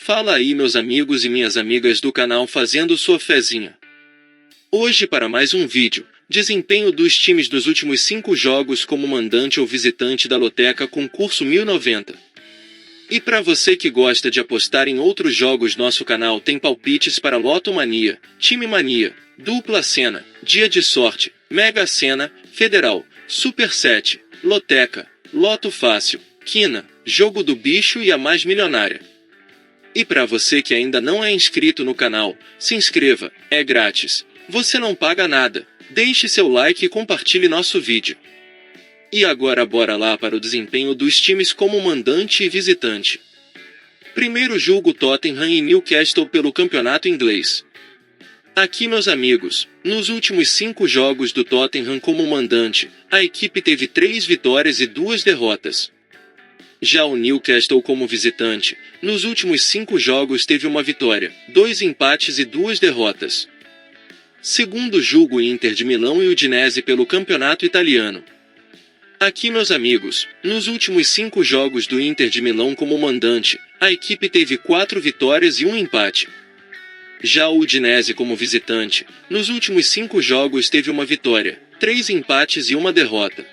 Fala aí meus amigos e minhas amigas do canal fazendo sua fezinha. Hoje para mais um vídeo, desempenho dos times dos últimos 5 jogos como mandante ou visitante da Loteca Concurso 1090. E para você que gosta de apostar em outros jogos, nosso canal tem palpites para Loto Mania, Time Mania, Dupla Sena, Dia de Sorte, Mega Sena, Federal, Super 7, Loteca, Loto Fácil, Quina, Jogo do Bicho e a Mais Milionária. E para você que ainda não é inscrito no canal, se inscreva, é grátis. Você não paga nada. Deixe seu like e compartilhe nosso vídeo. E agora bora lá para o desempenho dos times como mandante e visitante. Primeiro jogo Tottenham e Newcastle pelo campeonato inglês. Aqui meus amigos, nos últimos 5 jogos do Tottenham como mandante, a equipe teve 3 vitórias e 2 derrotas. Já o Newcastle como visitante, nos últimos 5 jogos teve uma vitória, 2 empates e 2 derrotas. Segundo jogo Inter de Milão e Udinese pelo campeonato italiano. Aqui meus amigos, nos últimos 5 jogos do Inter de Milão como mandante, a equipe teve 4 vitórias e 1 empate. Já o Udinese como visitante, nos últimos 5 jogos teve uma vitória, 3 empates e 1 derrota.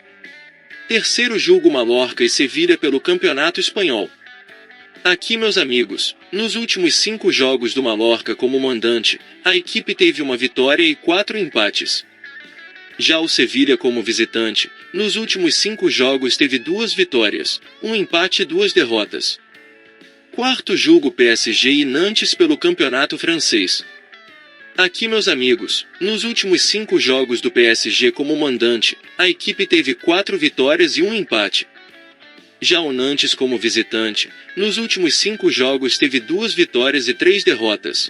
Terceiro jogo Mallorca e Sevilha pelo campeonato espanhol. Aqui meus amigos, nos últimos 5 jogos do Mallorca como mandante, a equipe teve uma vitória e 4 empates. Já o Sevilha como visitante, nos últimos 5 jogos teve 2 vitórias, 1 empate e 2 derrotas. Quarto jogo PSG e Nantes pelo campeonato francês. Aqui meus amigos, nos últimos 5 jogos do PSG como mandante, a equipe teve 4 vitórias e 1 empate. Já o Nantes como visitante, nos últimos 5 jogos teve 2 vitórias e 3 derrotas.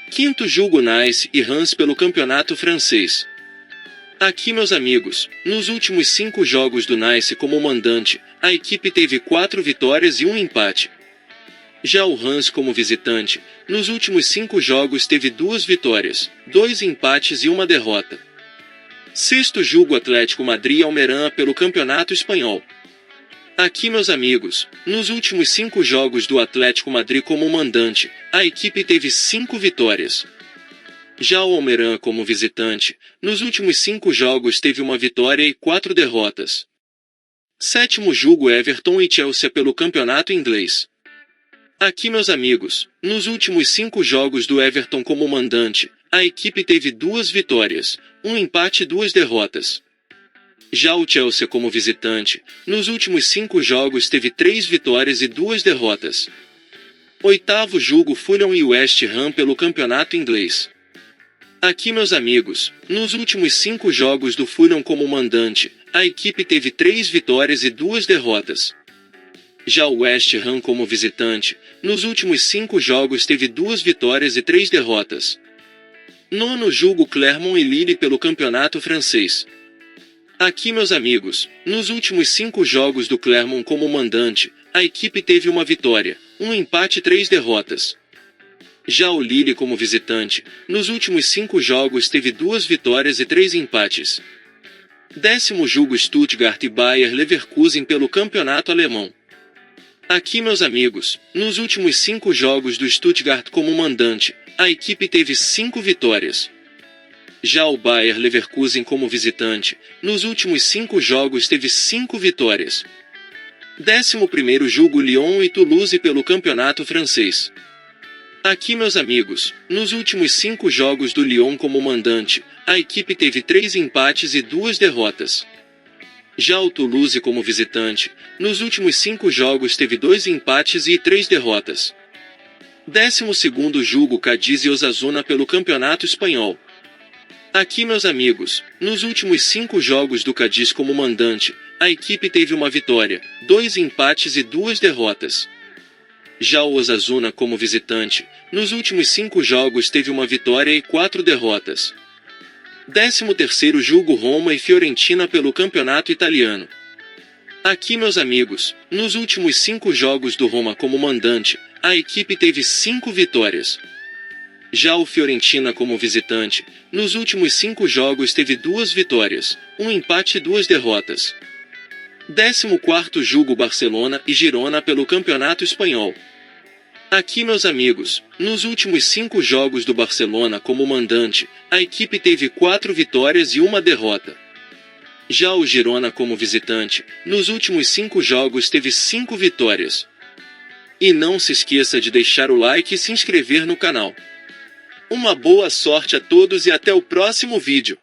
Quinto jogo Nice e Reims pelo campeonato francês. Aqui meus amigos, nos últimos 5 jogos do Nice como mandante, a equipe teve 4 vitórias e 1 empate. Já o Reims como visitante, nos últimos 5 jogos teve 2 vitórias, 2 empates e 1 derrota. Sexto jogo Atlético Madrid e Almería pelo campeonato espanhol. Aqui meus amigos, nos últimos 5 jogos do Atlético Madrid como mandante, a equipe teve 5 vitórias. Já o Almería como visitante, nos últimos 5 jogos teve uma vitória e 4 derrotas. Sétimo jogo Everton e Chelsea pelo campeonato inglês. Aqui meus amigos, nos últimos 5 jogos do Everton como mandante, a equipe teve 2 vitórias, 1 empate e 2 derrotas. Já o Chelsea como visitante, nos últimos 5 jogos teve 3 vitórias e 2 derrotas. Oitavo jogo Fulham e West Ham pelo campeonato inglês. Aqui meus amigos, nos últimos 5 jogos do Fulham como mandante, a equipe teve 3 vitórias e 2 derrotas. Já o West Ham como visitante, nos últimos 5 jogos teve 2 vitórias e 3 derrotas. Nono jogo Clermont e Lille pelo campeonato francês. Aqui meus amigos, nos últimos 5 jogos do Clermont como mandante, a equipe teve uma vitória, 1 empate e 3 derrotas. Já o Lille como visitante, nos últimos 5 jogos teve 2 vitórias e 3 empates. Décimo jogo Stuttgart e Bayer Leverkusen pelo campeonato alemão. Aqui meus amigos, nos últimos 5 jogos do Stuttgart como mandante, a equipe teve 5 vitórias. Já o Bayer Leverkusen como visitante, nos últimos 5 jogos teve 5 vitórias. 11º jogo Lyon e Toulouse pelo campeonato francês. Aqui meus amigos, nos últimos 5 jogos do Lyon como mandante, a equipe teve 3 empates e 2 derrotas. Já o Toulouse como visitante, nos últimos 5 jogos teve 2 empates e 3 derrotas. 12º jogo Cádiz e Osasuna pelo campeonato espanhol. Aqui meus amigos, nos últimos 5 jogos do Cádiz como mandante, a equipe teve uma vitória, 2 empates e 2 derrotas. Já o Osasuna como visitante, nos últimos 5 jogos teve uma vitória e 4 derrotas. 13º jogo Roma e Fiorentina pelo campeonato italiano. Aqui meus amigos, nos últimos 5 jogos do Roma como mandante, a equipe teve 5 vitórias. Já o Fiorentina como visitante, nos últimos 5 jogos teve 2 vitórias, 1 empate e 2 derrotas. 14º jogo Barcelona e Girona pelo campeonato espanhol. Aqui, meus amigos, nos últimos 5 jogos do Barcelona como mandante, a equipe teve 4 vitórias e 1 derrota. Já o Girona como visitante, nos últimos 5 jogos teve 5 vitórias. E não se esqueça de deixar o like e se inscrever no canal. Uma boa sorte a todos e até o próximo vídeo.